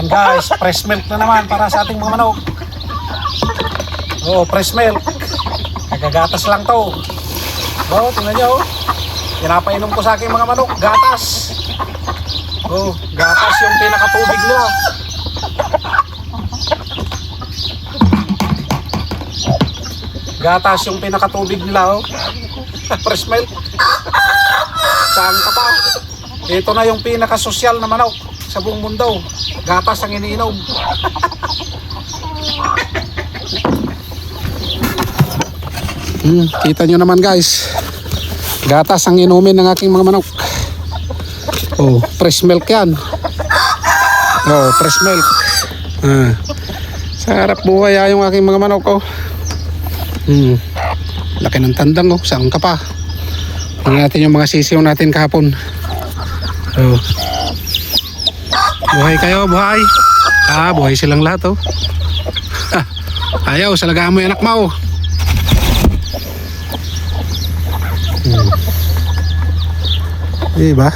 guys, fresh milk na naman para sa ating mga manok. Oh, fresh milk. Nagagatas lang to. Oh, tingnan nyo. Pinapainom ko sa aking mga manok, gatas. Oh, gatas yung pinakatubig nila. Gatas yung pinakatubig nila, oh. Fresh milk. Saan ka pa? Ito na yung pinakasosyal na manok sa buong mundo. Gatas ang iniinom. Kita nyo naman guys. Gatas ang inumin ng aking mga manok. Oh, fresh milk yan. Oh, fresh milk. Sarap buhay yung aking mga manok, oh. Laki ng tandang, oh. Saan ka pa? Tingnan natin yung mga sisiw natin kahapon. Oh. Buhay kayo, buhay. Buhay silang lahat, oh. Ayaw, salagaan mo yung anak mo, oh. Diba?